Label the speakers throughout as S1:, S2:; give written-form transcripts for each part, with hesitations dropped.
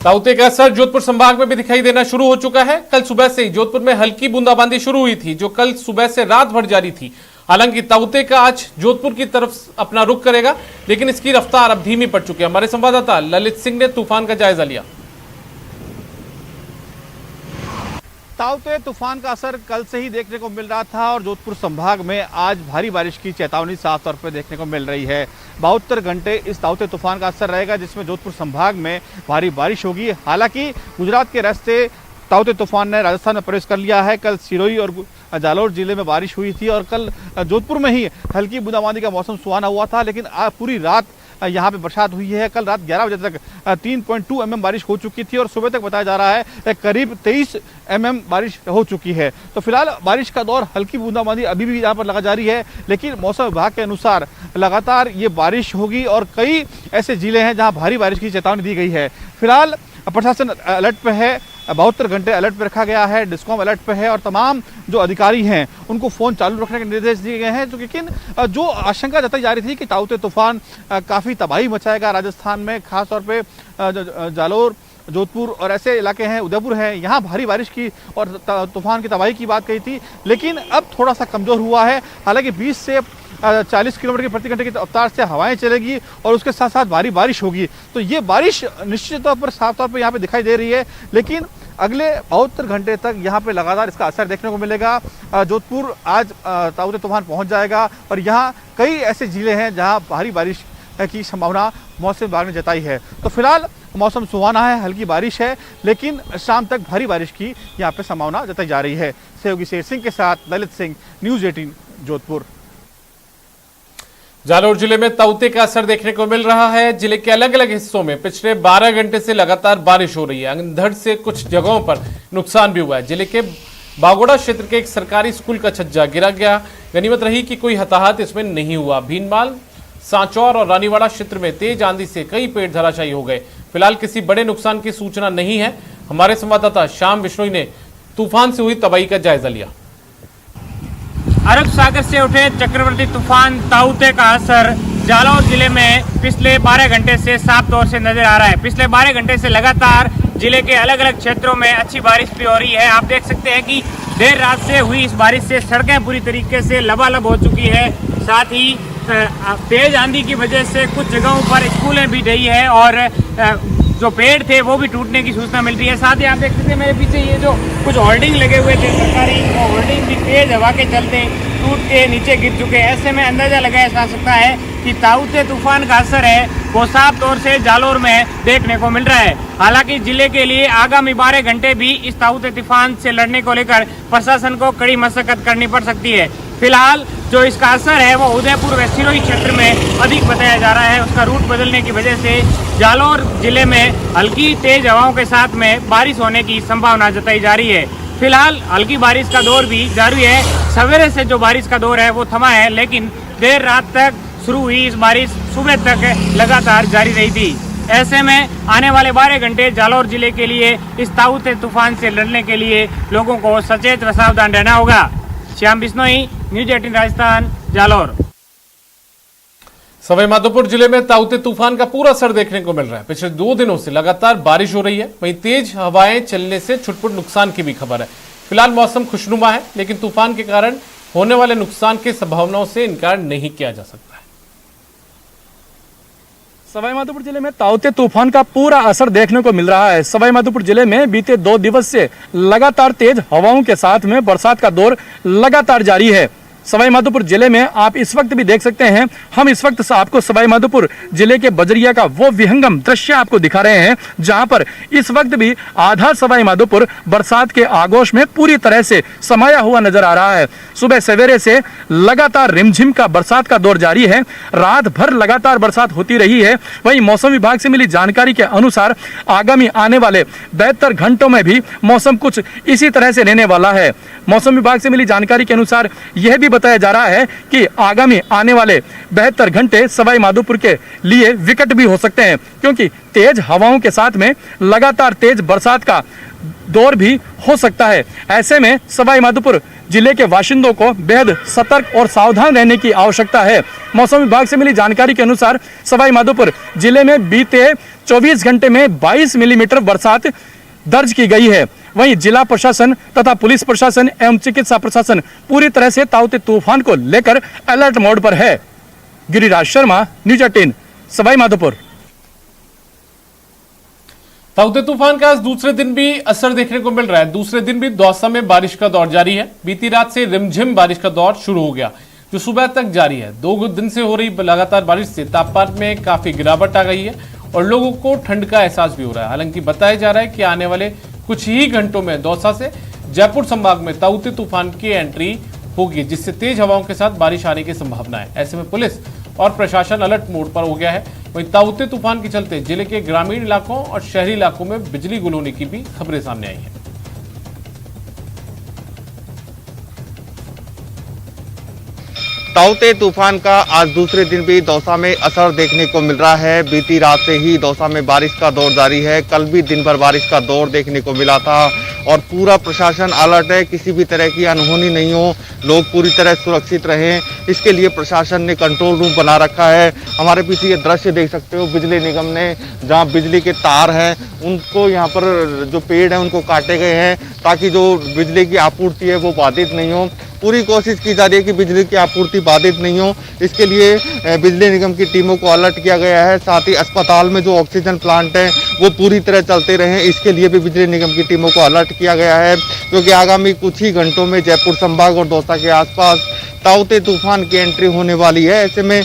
S1: ताउते का असर जोधपुर संभाग में भी दिखाई देना शुरू हो चुका है। कल सुबह से ही जोधपुर में हल्की बूंदाबांदी शुरू हुई थी, जो कल सुबह से रात भर जारी थी। हालांकि ताउते का आज जोधपुर की तरफ अपना रुख करेगा, लेकिन इसकी रफ्तार अब धीमी पड़ चुकी है। हमारे संवाददाता ललित सिंह ने तूफान का जायजा लिया।
S2: ताउते तूफान का असर कल से ही देखने को मिल रहा था और जोधपुर संभाग में आज भारी बारिश की चेतावनी साफ तौर पर देखने को मिल रही है। 72 घंटे इस ताउते तूफान का असर रहेगा, जिसमें जोधपुर संभाग में भारी बारिश होगी। हालांकि गुजरात के रास्ते ताउते तूफान ने राजस्थान में प्रवेश कर लिया है। कल सिरोही और जालौर जिले में बारिश हुई थी और कल जोधपुर में ही हल्की बूंदाबांदी का मौसम सुहाना हुआ था, लेकिन आज पूरी रात यहाँ पे बरसात हुई है। कल रात 11 बजे तक 3.2 mm बारिश हो चुकी थी और सुबह तक बताया जा रहा है करीब 23 mm बारिश हो चुकी है। तो फिलहाल बारिश का दौर, हल्की बूंदाबांदी अभी भी यहाँ पर लगा जारी है, लेकिन मौसम विभाग के अनुसार लगातार ये बारिश होगी और कई ऐसे जिले हैं जहाँ भारी बारिश की चेतावनी दी गई है। फिलहाल प्रशासन अलर्ट पे है, 72 घंटे अलर्ट पे रखा गया है, डिस्कॉम अलर्ट पे है और तमाम जो अधिकारी हैं उनको फ़ोन चालू रखने के निर्देश दिए गए हैं। लेकिन जो आशंका जताई जा रही थी कि ताउते तूफान काफ़ी तबाही मचाएगा राजस्थान में, खासतौर पे जालौर, जोधपुर और ऐसे इलाके हैं, उदयपुर है, यहाँ भारी बारिश की और तूफान की तबाही की बात कही थी, लेकिन अब थोड़ा सा कमज़ोर हुआ है। हालांकि 20 से 40 किलोमीटर की प्रति घंटे की रफ्तार से हवाएं चलेगी और उसके साथ साथ भारी बारिश होगी। तो ये बारिश निश्चित तौर पर साफ तौर पर यहाँ पे दिखाई दे रही है, लेकिन अगले 72 घंटे तक यहाँ पे लगातार इसका असर देखने को मिलेगा। जोधपुर आज ताउते तूफान पहुँच जाएगा और यहाँ कई ऐसे जिले हैं जहाँ भारी बारिश की संभावना मौसम विभाग ने जताई है। तो फिलहाल मौसम सुहाना है, हल्की बारिश है, लेकिन शाम तक भारी बारिश की यहाँ पे संभावना जताई जा रही है। सहयोगी शेर सिंह के साथ ललित सिंह, न्यूज़ 18 जोधपुर।
S1: जालौर जिले में ताउते का असर देखने को मिल रहा है। जिले के अलग अलग हिस्सों में पिछले 12 घंटे से लगातार बारिश हो रही है। अंधड़ से कुछ जगहों पर नुकसान भी हुआ है। जिले के बागोड़ा क्षेत्र के एक सरकारी स्कूल का छज्जा गिरा गया। गनीमत रही कि कोई हताहत इसमें नहीं हुआ। भीनमाल, सांचौर और रानीवाड़ा क्षेत्र में तेज आंधी से कई पेड़ धराशायी हो गए। फिलहाल किसी बड़े नुकसान की सूचना नहीं है। हमारे संवाददाता श्याम बिश्नोई ने तूफान से हुई तबाही का जायजा लिया।
S3: अरब सागर से उठे चक्रवर्ती तूफान ताउते का असर जालौर जिले में पिछले 12 घंटे से साफ तौर से नजर आ रहा है। पिछले 12 घंटे से लगातार जिले के अलग अलग क्षेत्रों में अच्छी बारिश भी हो रही है। आप देख सकते हैं कि देर रात से हुई इस बारिश से सड़कें पूरी तरीके से लबालब हो चुकी है। साथ ही तेज आंधी की वजह से कुछ जगहों पर स्कूलें भी ढही है और जो पेड़ थे वो भी टूटने की सूचना मिल रही है। साथ ही आप देख सकते हैं मेरे पीछे ये जो कुछ होल्डिंग लगे हुए थे सरकारी, वो होल्डिंग भी तेज हवा के चलते टूट के नीचे गिर चुके हैं। ऐसे में अंदाजा लगाया जा सकता है कि ताउते तूफान का असर है वो साफ तौर से जालौर में देखने को मिल रहा है। हालांकि जिले के लिए आगामी 12 घंटे भी इस ताउते तूफान से लड़ने को लेकर प्रशासन को कड़ी मशक्कत करनी पड़ सकती है। फिलहाल जो इसका असर है वो उदयपुर व सिरोही क्षेत्र में अधिक बताया जा रहा है। उसका रूट बदलने की वजह से जालौर जिले में हल्की तेज हवाओं के साथ में बारिश होने की संभावना जताई जा रही है। फिलहाल हल्की बारिश का दौर भी जारी है। सवेरे से जो बारिश का दौर है वो थमा है, लेकिन देर रात तक शुरू हुई इस बारिश सुबह तक लगातार जारी रही थी। ऐसे में आने वाले 12 घंटे जालौर जिले के लिए इस ताउते तूफान से लड़ने के लिए लोगों को सचेत व सावधान रहना होगा। श्याम बिश्नोई, न्यूज़ 18 राजस्थान, जालौर।
S1: सवाईमाधोपुर जिले में ताउते तूफान का पूरा असर देखने को मिल रहा है। पिछले 2 दिनों से लगातार बारिश हो रही है। वहीं तेज हवाएं चलने से छुटपुट नुकसान की भी खबर है। फिलहाल मौसम खुशनुमा है, लेकिन तूफान के कारण होने वाले नुकसान की संभावनाओं से इनकार नहीं किया जा सकता है।
S4: सवाईमाधोपुर जिले में ताउते तूफान का पूरा असर देखने को मिल रहा है। सवाईमाधोपुर जिले में बीते 2 दिवस से लगातार तेज हवाओं के साथ में बरसात का दौर लगातार जारी है। सवाईमाधोपुर जिले में आप इस वक्त भी देख सकते हैं, हम इस वक्त आपको सवाईमाधोपुर जिले के बजरिया का वो विहंगम दृश्य आपको दिखा रहे हैं, जहां पर इस वक्त भी आधा सवाईमाधोपुर बरसात के आगोश में पूरी तरह से समाया हुआ नजर आ रहा है। सुबह सवेरे से लगातार रिमझिम का बरसात का दौर जारी है। रात भर लगातार बरसात होती रही है। वहीं मौसम विभाग से मिली जानकारी के अनुसार आगामी आने वाले 72 घंटों में भी मौसम कुछ इसी तरह से रहने वाला है। मौसम विभाग से मिली जानकारी के अनुसार यह भी बताया जा रहा है कि आगामी आने वाले 72 घंटे सवाईमाधोपुर के लिए विकट भी हो सकते हैं, क्योंकि तेज हवाओं के साथ में लगातार तेज बरसात का दौर भी हो सकता है। ऐसे में सवाई माधोपुर जिले के बाशिंदों को बेहद सतर्क और सावधान रहने की आवश्यकता है। मौसम विभाग से मिली जानकारी के अनुसार सवाई माधोपुर जिले में बीते 24 घंटे में 22 मिलीमीटर बरसात दर्ज की गई है। वहीं जिला प्रशासन तथा पुलिस प्रशासन एवं चिकित्सा प्रशासन पूरी तरह से ताउते तूफान को लेकर अलर्ट मोड पर है। गिरिराज शर्मा, न्यूज 18, सवाई माधोपुर।
S1: ताउते तूफान का आज दूसरे दिन भी असर देखने को मिल रहा है। दूसरे दिन भी दौसा में बारिश का दौर जारी है। बीती रात से रिमझिम बारिश का दौर शुरू हो गया, जो सुबह तक जारी है। 2 दिन से हो रही लगातार बारिश से तापमान में काफी गिरावट आ गई है और लोगों को ठंड का एहसास भी हो रहा है। हालांकि बताया जा रहा है कि आने वाले कुछ ही घंटों में दौसा से जयपुर संभाग में ताउते तूफान की एंट्री होगी, जिससे तेज हवाओं के साथ बारिश आने की संभावना है। ऐसे में पुलिस और प्रशासन अलर्ट मोड पर हो गया है। वहीं ताउते तूफान के चलते जिले के ग्रामीण इलाकों और शहरी इलाकों में बिजली गुल होने की भी खबरें सामने आई हैं।
S2: ताउते तूफान का आज दूसरे दिन भी दौसा में असर देखने को मिल रहा है। बीती रात से ही दौसा में बारिश का दौर जारी है। कल भी दिन भर बारिश का दौर देखने को मिला था और पूरा प्रशासन अलर्ट है, किसी भी तरह की अनहोनी नहीं हो, लोग पूरी तरह सुरक्षित रहें, इसके लिए प्रशासन ने कंट्रोल रूम बना रखा है। हमारे पीछे ये दृश्य देख सकते हो, बिजली निगम ने जहाँ बिजली के तार हैं उनको, यहाँ पर जो पेड़ हैं उनको काटे गए हैं ताकि जो बिजली की आपूर्ति है वो बाधित नहीं हो। पूरी कोशिश की जा रही है कि बिजली की आपूर्ति बाधित नहीं हो, इसके लिए बिजली निगम की टीमों को अलर्ट किया गया है। साथ ही अस्पताल में जो ऑक्सीजन प्लांट है वो पूरी तरह चलते रहें, इसके लिए भी बिजली निगम की टीमों को अलर्ट किया गया है, क्योंकि आगामी कुछ ही घंटों में जयपुर संभाग और दौसा के आसपास ताउते तूफान की एंट्री होने वाली है। ऐसे में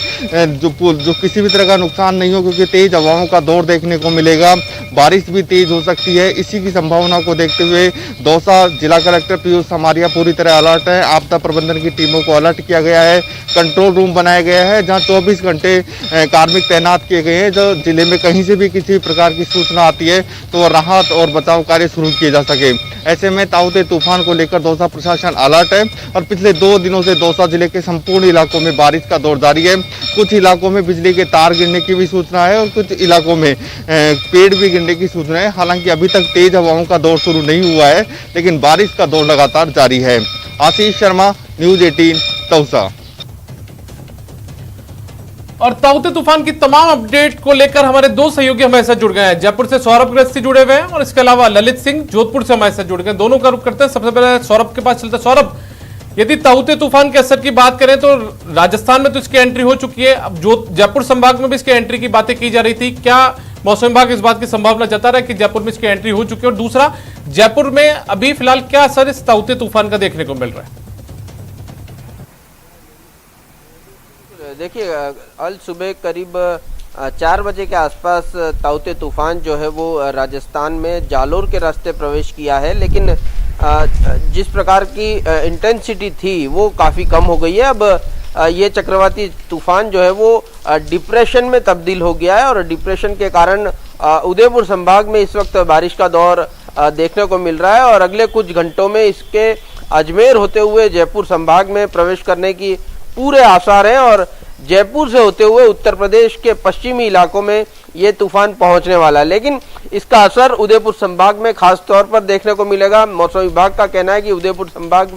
S2: जो किसी भी तरह का नुकसान नहीं हो, क्योंकि तेज हवाओं का दौर देखने को मिलेगा, बारिश भी तेज हो सकती है। इसी की संभावना को देखते हुए दौसा जिला कलेक्टर पीयूष समारिया पूरी तरह अलर्ट है। आपदा प्रबंधन की टीमों को अलर्ट किया गया है, कंट्रोल रूम बनाया गया है जहां 24 घंटे कार्मिक तैनात किए गए हैं। जो जिले में कहीं से भी किसी प्रकार की सूचना आती है तो राहत और बचाव कार्य शुरू किए जा सके। ऐसे में ताउते तूफान को लेकर दौसा प्रशासन अलर्ट है और पिछले 2 दिनों से दौसा जिले के संपूर्ण इलाकों में बारिश का दौर जारी है। कुछ इलाकों में बिजली के तार गिरने की भी सूचना है और कुछ इलाकों में पेड़ भी गिरने की सूचना है। हालांकि अभी तक तेज हवाओं का दौर शुरू नहीं हुआ है, लेकिन बारिश का दौर लगातार जारी है। आशीष शर्मा, न्यूज 18, दौसा।
S1: और ताउते तूफान की तमाम अपडेट को लेकर हमारे 2 सहयोगी हमारे साथ जुड़ गए हैं। जयपुर से सौरभ ग्रस्ती जुड़े हुए हैं और इसके अलावा ललित सिंह जोधपुर से हमारे साथ जुड़ गए। दोनों का रुख करते हैं। सबसे पहले सौरभ के पास चलते हैं। सौरभ, यदि ताउते तूफान के असर की बात करें तो राजस्थान में तो इसकी एंट्री हो चुकी है, अब जो जयपुर संभाग में भी इसकी एंट्री की बातें की जा रही थी, क्या मौसम विभाग इस बात की संभावना जता रहा है कि जयपुर में इसकी एंट्री हो चुकी है? और दूसरा, जयपुर में अभी फिलहाल क्या असर इस ताउते तूफान का देखने को मिल रहा है?
S5: देखिए, कल सुबह करीब 4 बजे के आसपास ताउते तूफान जो है वो राजस्थान में जालोर के रास्ते प्रवेश किया है, लेकिन जिस प्रकार की इंटेंसिटी थी वो काफ़ी कम हो गई है। अब ये चक्रवाती तूफान जो है वो डिप्रेशन में तब्दील हो गया है और डिप्रेशन के कारण उदयपुर संभाग में इस वक्त बारिश का दौर देखने को मिल रहा है और अगले कुछ घंटों में इसके अजमेर होते हुए जयपुर संभाग में प्रवेश करने की पूरे आसार हैं और जयपुर से होते हुए उत्तर प्रदेश के पश्चिमी इलाकों में ये तूफान पहुंचने वाला है। लेकिन इसका असर उदयपुर संभाग में खास तौर पर देखने को मिलेगा। मौसम विभाग का कहना है कि उदयपुर संभाग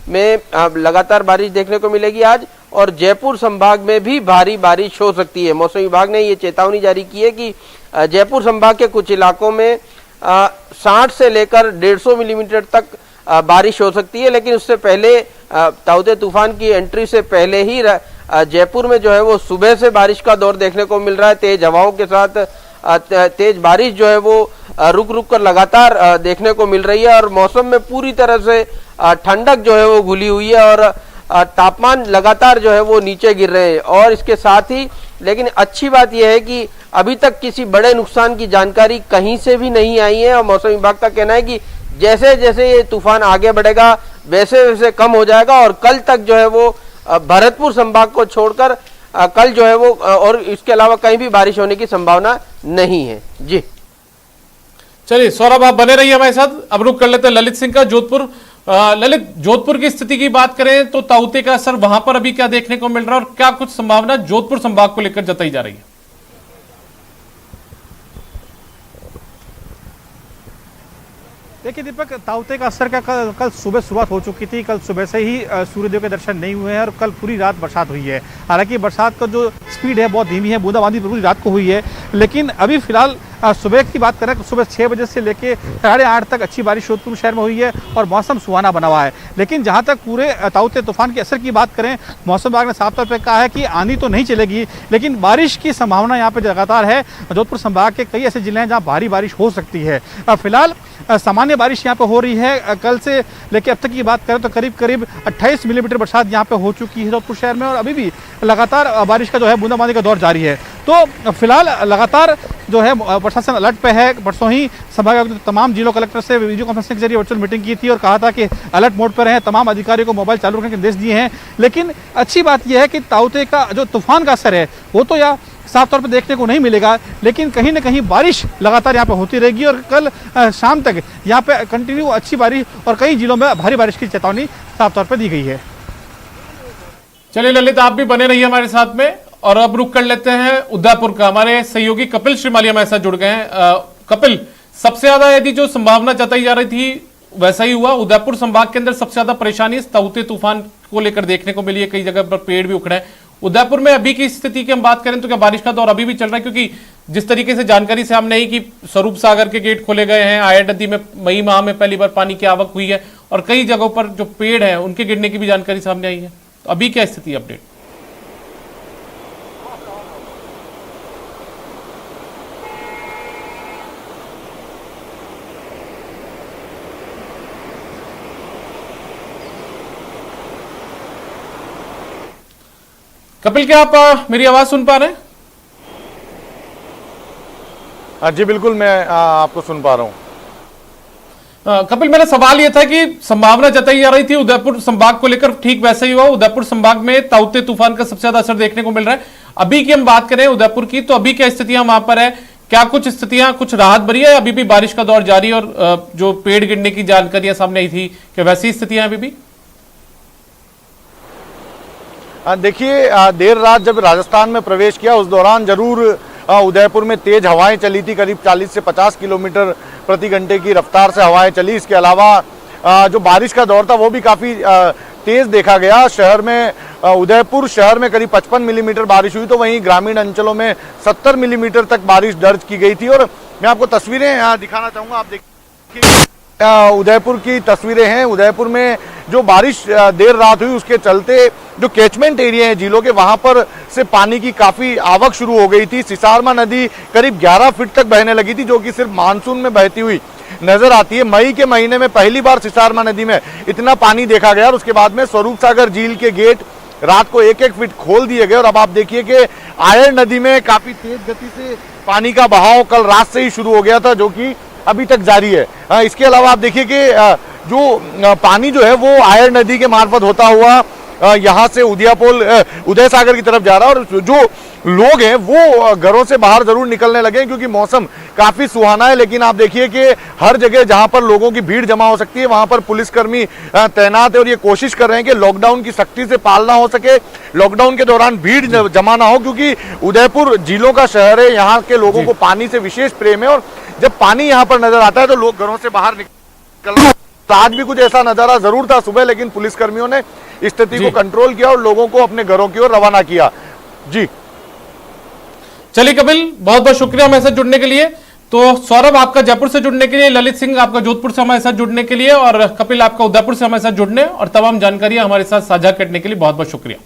S5: में लगातार बारिश देखने को मिलेगी आज और जयपुर संभाग में भी भारी बारिश हो सकती है। मौसम विभाग ने ये चेतावनी जारी की है कि जयपुर संभाग के कुछ इलाकों में 60 से लेकर 150 मिलीमीटर तक बारिश हो सकती है। लेकिन उससे पहले ताउते तूफान की एंट्री से पहले ही जयपुर में जो है वो सुबह से बारिश का दौर देखने को मिल रहा है। तेज हवाओं के साथ तेज बारिश जो है वो रुक रुक कर लगातार देखने को मिल रही है और मौसम में पूरी तरह से ठंडक जो है वो घुली हुई है और तापमान लगातार जो है वो नीचे गिर रहे हैं। और इसके साथ ही लेकिन अच्छी बात यह है कि अभी तक किसी बड़े नुकसान की जानकारी कहीं से भी नहीं आई है और मौसम विभाग का कहना है कि जैसे जैसे ये तूफान आगे बढ़ेगा वैसे वैसे कम हो जाएगा और कल तक जो है वो भरतपुर संभाग को छोड़कर कल जो है वो और इसके अलावा कहीं भी बारिश होने की संभावना नहीं है। जी
S1: चलिए सौरभ, आप बने रहिए हमारे साथ। अब रुक कर लेते हैं ललित सिंह का जोधपुर। ललित, जोधपुर की स्थिति की बात करें तो ताउते का असर वहां पर अभी क्या देखने को मिल रहा है और क्या कुछ संभावना जोधपुर संभाग को लेकर जताई जा रही है?
S2: देखिए दीपक, ताउते का असर का कल सुबह शुरुआत हो चुकी थी। कल सुबह से ही सूर्यदेव के दर्शन नहीं हुए हैं और कल पूरी रात बरसात हुई है। हालांकि बरसात का जो स्पीड है बहुत धीमी है, बूंदाबांदी पूरी रात को हुई है, लेकिन अभी फिलहाल सुबह की बात करें तो सुबह 6 बजे से लेकर 8:30 तक अच्छी बारिश जोधपुर शहर में हुई है और मौसम सुहाना बना हुआ है। लेकिन जहां तक पूरे ताउते तूफान के असर की बात करें, मौसम विभाग ने साफ तौर पर कहा है कि आंधी तो नहीं चलेगी, लेकिन बारिश की संभावना यहाँ पे लगातार है। जोधपुर संभाग के कई ऐसे जिले हैं जहाँ भारी बारिश हो सकती है। फिलहाल सामान्य बारिश यहाँ पे हो रही है। कल से लेकर अब तक की बात करें तो करीब करीब 28 मिलीमीटर बरसात यहाँ पे हो चुकी है जोधपुर शहर में और अभी भी लगातार बारिश का जो है बूंदाबांदी का दौर जारी है। तो फिलहाल लगातार जो है प्रशासन अलर्ट पे है। परसों ही संभाग तमाम जिलों कलेक्टर से वीडियो कॉन्फ्रेंसिंग के जरिए वर्चुअल मीटिंग की थी और कहा था कि अलर्ट मोड पर रहें, तमाम अधिकारियों को मोबाइल चालू रखने के निर्देश दिए हैं। लेकिन अच्छी बात यह है कि ताउते का जो तूफान का असर है वो तो या साफ तौर पर देखने को नहीं मिलेगा, लेकिन कहीं ना कहीं बारिश लगातार यहाँ पे होती रहेगी और कल शाम तक यहाँ पे कंटिन्यू अच्छी बारिश और कई जिलों में भारी बारिश की चेतावनी साफ तौर पर दी गई है।
S1: चलिए ललित, आप भी बने रहिए हमारे साथ में और अब रुक कर लेते हैं उदयपुर का। हमारे सहयोगी कपिल श्रीमाली हमारे साथ जुड़ गए हैं। कपिल, सबसे ज्यादा यदि जो संभावना जताई जा रही थी वैसा ही हुआ? उदयपुर संभाग के अंदर सबसे ज्यादा परेशानी इस ताउते तूफान को लेकर देखने को मिली है, कई जगह पर पेड़ भी उखड़े हैं। उदयपुर में अभी की स्थिति की हम बात करें तो क्या बारिश का दौर अभी भी चल रहा है? क्योंकि जिस तरीके से जानकारी सामने आई कि स्वरूप सागर के गेट खोले गए हैं, आयर नदी में मई माह में पहली बार पानी की आवक हुई है और कई जगहों पर जो पेड़ हैं उनके गिरने की भी जानकारी सामने आई है। तो अभी क्या स्थिति अपडेट? कपिल, क्या आप मेरी आवाज सुन पा रहे हैं?
S6: जी बिल्कुल, मैं आपको सुन पा रहा हूं।
S1: कपिल, मेरा सवाल यह था कि संभावना जताई जा रही थी उदयपुर संभाग को लेकर, ठीक वैसा ही हुआ। उदयपुर संभाग में ताउते तूफान का सबसे ज्यादा असर देखने को मिल रहा है। अभी की हम बात करें उदयपुर की, तो अभी क्या स्थितियां वहां पर है? क्या कुछ स्थितियां कुछ राहत भरी है? अभी भी बारिश का दौर जारी और जो पेड़ गिरने की जानकारियां सामने आई थी, क्या वैसी स्थितियां अभी भी?
S6: देखिए, देर रात जब राजस्थान में प्रवेश किया उस दौरान जरूर उदयपुर में तेज हवाएं चली थी। करीब 40 से 50 किलोमीटर प्रति घंटे की रफ्तार से हवाएं चली। इसके अलावा जो बारिश का दौर था वो भी काफ़ी तेज देखा गया। शहर में उदयपुर शहर में करीब 55 मिलीमीटर बारिश हुई, तो वहीं ग्रामीण अंचलों में 70 मिलीमीटर तक बारिश दर्ज की गई थी। और मैं आपको तस्वीरें दिखाना चाहूँगा, आप देखिए उदयपुर की तस्वीरें हैं। उदयपुर में जो बारिश देर रात हुई उसके चलते जो कैचमेंट एरिया है जिलों के, वहां पर से पानी की काफी आवक शुरू हो गई थी। सिसारमा नदी करीब 11 फीट तक बहने लगी थी, जो कि सिर्फ मानसून में बहती हुई नजर आती है। मई के महीने में पहली बार सिसारमा नदी में इतना पानी देखा गया और उसके बाद में स्वरूप सागर झील के गेट रात को 1-1 फीट खोल दिए गए। और अब आप देखिए कि आयर नदी में काफी तेज गति से पानी का बहाव कल रात से ही शुरू हो गया था, जो कि अभी तक जारी है। इसके अलावा आप देखिए कि जो पानी जो है वो आयर नदी के मार्फत होता हुआ यहाँ से उदय सागर की तरफ जा रहा है और जो लोग हैं वो घरों से बाहर जरूर निकलने लगे क्योंकि मौसम काफी सुहाना है। लेकिन आप देखिए कि हर जगह जहां पर लोगों की भीड़ जमा हो सकती है वहां पर पुलिसकर्मी तैनात है और ये कोशिश कर रहे हैं कि लॉकडाउन की सख्ती से पालना हो सके, लॉकडाउन के दौरान भीड़ जमा ना हो, क्योंकि उदयपुर झीलों का शहर है। यहाँ के लोगों को पानी से विशेष प्रेम है और जब पानी यहाँ पर नजर आता है तो लोग घरों से बाहर निकल। आज भी कुछ ऐसा नजारा जरूर था सुबह, लेकिन पुलिसकर्मियों ने स्थिति को कंट्रोल किया और लोगों को अपने घरों की ओर रवाना किया। जी
S1: चलिए कपिल, बहुत बहुत शुक्रिया हमारे साथ जुड़ने के लिए। तो सौरभ आपका जयपुर से जुड़ने के लिए, ललित सिंह आपका जोधपुर से हमारे साथ जुड़ने के लिए और कपिल आपका उदयपुर से हमारे साथ जुड़ने और तमाम जानकारियां हमारे साथ साझा करने के लिए बहुत बहुत शुक्रिया।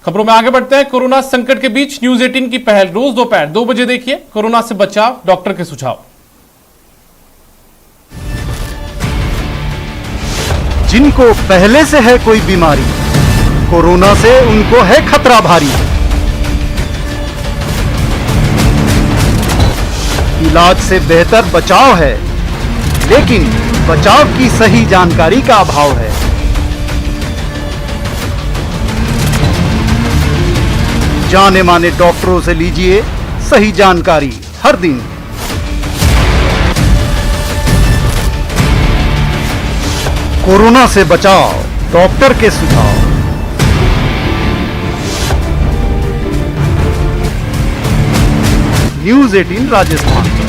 S1: खबरों में आगे बढ़ते हैं। कोरोना संकट के बीच न्यूज 18 की पहल, रोज दोपहर 2 बजे देखिए कोरोना से बचाव, डॉक्टर के सुझाव।
S7: जिनको पहले से है कोई बीमारी, कोरोना से उनको है खतरा भारी। इलाज से बेहतर बचाव है, लेकिन बचाव की सही जानकारी का अभाव है। जाने माने डॉक्टरों से लीजिए सही जानकारी हर दिन। कोरोना से बचाव, डॉक्टर के सुझाव। न्यूज 18 राजस्थान।